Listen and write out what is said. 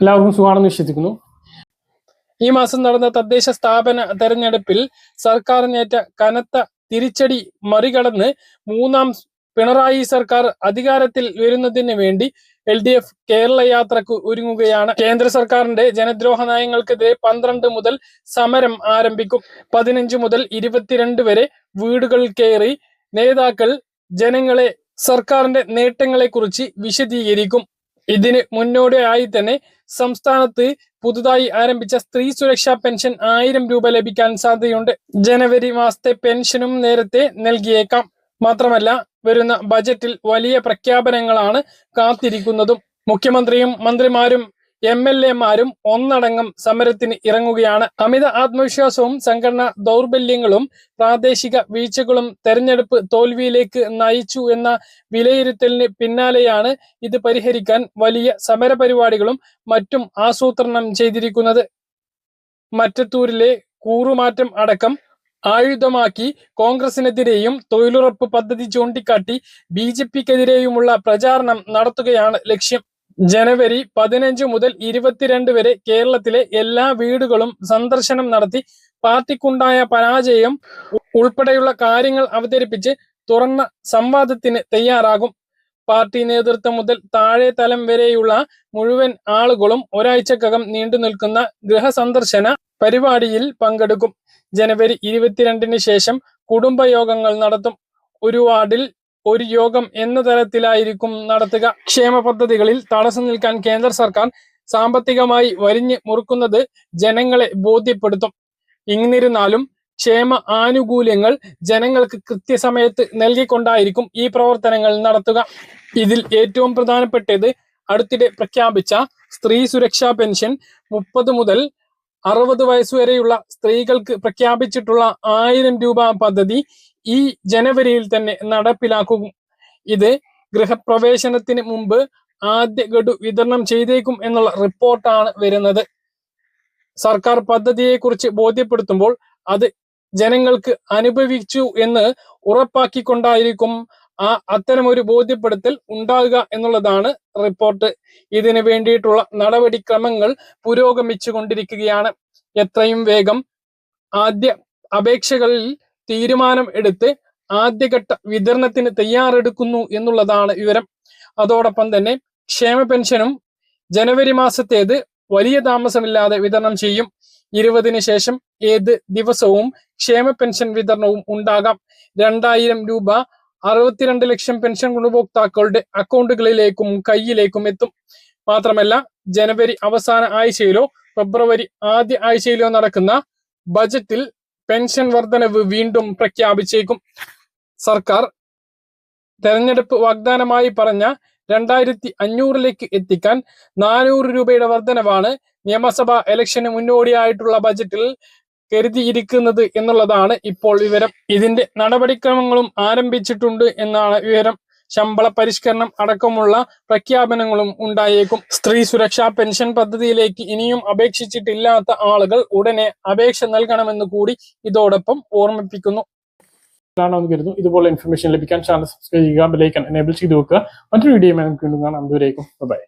എല്ലാവർക്കും സുഖമാണെന്ന് വിശ്വസിക്കുന്നു. ഈ മാസം നടന്ന തദ്ദേശ സ്ഥാപന തെരഞ്ഞെടുപ്പിൽ സർക്കാരിനേറ്റ കനത്ത തിരിച്ചടി മറികടന്ന് മൂന്നാം പിണറായി സർക്കാർ അധികാരത്തിൽ വരുന്നതിന് വേണ്ടി LDF കേരള യാത്രക്ക് ഒരുങ്ങുകയാണ്. കേന്ദ്ര സർക്കാരിന്റെ ജനദ്രോഹ നയങ്ങൾക്കെതിരെ 12 മുതൽ സമരം ആരംഭിക്കും. 15 മുതൽ 22 വരെ വീടുകൾ കയറി നേതാക്കൾ ജനങ്ങളെ സർക്കാരിന്റെ നേട്ടങ്ങളെ കുറിച്ച് വിശദീകരിക്കും. ഇതിന് മുന്നോടിയായി തന്നെ സംസ്ഥാനത്ത് പുതുതായി ആരംഭിച്ച സ്ത്രീ സുരക്ഷാ പെൻഷൻ 1000 രൂപ ലഭിക്കാൻ സാധ്യതയുണ്ട്. ജനുവരി മാസത്തെ പെൻഷനും നേരത്തെ നൽകിയേക്കാം. മാത്രമല്ല, വരുന്ന ബജറ്റിൽ വലിയ പ്രഖ്യാപനങ്ങളാണ് കാത്തിരിക്കുന്നതും. മുഖ്യമന്ത്രിയും മന്ത്രിമാരും MLA-മാരും ഒന്നടങ്കം സമരത്തിന് ഇറങ്ങുകയാണ്. അമിത ആത്മവിശ്വാസവും സംഘടനാ ദൗർബല്യങ്ങളും പ്രാദേശിക വീഴ്ചകളും തെരഞ്ഞെടുപ്പ് തോൽവിയിലേക്ക് നയിച്ചു എന്ന വിലയിരുത്തലിന് പിന്നാലെയാണ് ഇത് പരിഹരിക്കാൻ വലിയ സമരപരിപാടികളും മറ്റും ആസൂത്രണം ചെയ്തിരിക്കുന്നത്. മറ്റത്തൂരിലെ കൂറുമാറ്റം അടക്കം ആയുധമാക്കി കോൺഗ്രസിനെതിരെയും തൊഴിലുറപ്പ് പദ്ധതി ചൂണ്ടിക്കാട്ടി BJP-ക്കെതിരെയുമുള്ള പ്രചാരണം നടത്തുകയാണ് ലക്ഷ്യം. ജനുവരി 15 മുതൽ 22 വരെ കേരളത്തിലെ എല്ലാ വീടുകളും സന്ദർശനം നടത്തി പാർട്ടിക്കുണ്ടായ പരാജയം ഉൾപ്പെടെയുള്ള കാര്യങ്ങൾ അവതരിപ്പിച്ച് തുറന്ന സംവാദത്തിന് തയ്യാറാകും. പാർട്ടി നേതൃത്വം മുതൽ താഴെ തലം വരെയുള്ള മുഴുവൻ ആളുകളും ഒരാഴ്ചക്കകം നീണ്ടു നിൽക്കുന്ന ഗൃഹസന്ദർശന പരിപാടിയിൽ പങ്കെടുക്കും. ജനുവരി 22-ന് ശേഷം കുടുംബയോഗങ്ങൾ നടത്തും. ഒരു വാർഡിൽ ഒരു യോഗം എന്ന തരത്തിലായിരിക്കും നടത്തുക. ക്ഷേമ പദ്ധതികളിൽ തടസ്സം നിൽക്കാൻ കേന്ദ്ര സർക്കാർ സാമ്പത്തികമായി വരിഞ്ഞ് മുറുക്കുന്നത് ജനങ്ങളെ ബോധ്യപ്പെടുത്തും. എന്നിരുന്നാലും ക്ഷേമ ആനുകൂല്യങ്ങൾ ജനങ്ങൾക്ക് കൃത്യസമയത്ത് നൽകിക്കൊണ്ടായിരിക്കും ഈ പ്രവർത്തനങ്ങൾ നടത്തുക. ഇതിൽ ഏറ്റവും പ്രധാനപ്പെട്ടത് അടുത്തിടെ പ്രഖ്യാപിച്ച സ്ത്രീ സുരക്ഷാ പെൻഷൻ 30 മുതൽ 60 വയസ്സുവരെയുള്ള സ്ത്രീകൾക്ക് പ്രഖ്യാപിച്ചിട്ടുള്ള 1000 രൂപ പദ്ധതി ഈ ജനുവരിയിൽ തന്നെ നടപ്പിലാക്കും. ഇത് ഗൃഹപ്രവേശനത്തിന് മുമ്പ് ആദ്യ ഗഡു വിതരണം ചെയ്തേക്കും എന്നുള്ള റിപ്പോർട്ടാണ് വരുന്നത്. സർക്കാർ പദ്ധതിയെക്കുറിച്ച് ബോധ്യപ്പെടുത്തുമ്പോൾ അത് ജനങ്ങൾക്ക് അനുഭവിച്ചു എന്ന് ഉറപ്പാക്കിക്കൊണ്ടായിരിക്കും അത്തരമൊരു ബോധ്യപ്പെടുത്തൽ ഉണ്ടാകുക എന്നുള്ളതാണ് റിപ്പോർട്ട്. ഇതിനു വേണ്ടിയിട്ടുള്ള നടപടിക്രമങ്ങൾ പുരോഗമിച്ചു കൊണ്ടിരിക്കുകയാണ്. എത്രയും വേഗം ആദ്യ അപേക്ഷകളിൽ തീരുമാനം എടുത്ത് ആദ്യഘട്ട വിതരണത്തിന് തയ്യാറെടുക്കുന്നു എന്നുള്ളതാണ് വിവരം. അതോടൊപ്പം തന്നെ ക്ഷേമ പെൻഷനും ജനുവരി മാസത്തേത് വലിയ താമസമില്ലാതെ വിതരണം ചെയ്യും. 20-ന് ശേഷം ഏത് ദിവസവും ക്ഷേമ പെൻഷൻ വിതരണവും ഉണ്ടാകാം. 2000 രൂപ 62 ലക്ഷം പെൻഷൻ ഗുണഭോക്താക്കളുടെ അക്കൗണ്ടുകളിലേക്കും കയ്യിലേക്കും എത്തും. മാത്രമല്ല, ജനുവരി അവസാന ആഴ്ചയിലോ ഫെബ്രുവരി ആദ്യ ആഴ്ചയിലോ നടക്കുന്ന ബജറ്റിൽ പെൻഷൻ വർധനവ് വീണ്ടും പ്രഖ്യാപിച്ചേക്കും. സർക്കാർ തെരഞ്ഞെടുപ്പ് വാഗ്ദാനമായി പറഞ്ഞ 2500-ലേക്ക് എത്തിക്കാൻ 400 രൂപയുടെ വർധനവാണ് നിയമസഭാ ഇലക്ഷന് മുന്നോടിയായിട്ടുള്ള ബജറ്റിൽ കരുതിയിരിക്കുന്നത് എന്നുള്ളതാണ് ഇപ്പോൾ വിവരം. ഇതിന്റെ നടപടിക്രമങ്ങളും ആരംഭിച്ചിട്ടുണ്ട് എന്നാണ് വിവരം. ശമ്പള പരിഷ്കരണം അടക്കമുള്ള പ്രഖ്യാപനങ്ങളും ഉണ്ടായേക്കും. സ്ത്രീ സുരക്ഷാ പെൻഷൻ പദ്ധതിയിലേക്ക് ഇനിയും അപേക്ഷിച്ചിട്ടില്ലാത്ത ആളുകൾ ഉടനെ അപേക്ഷ നൽകണമെന്ന് കൂടി ഇതോടൊപ്പം ഓർമ്മിപ്പിക്കുന്നു. കരുതുന്നു. ഇതുപോലെ ഇൻഫർമേഷൻ ലഭിക്കാൻ ചാനൽ സബ്സ്ക്രൈബ് ചെയ്യുക, ബെൽ ഐക്കൺ എനേബിൾ ചെയ്ത് വെക്കുക. മറ്റൊരു വീഡിയോ നമുക്ക് വീണ്ടും കാണാം. അതുവരേക്കും ബൈ.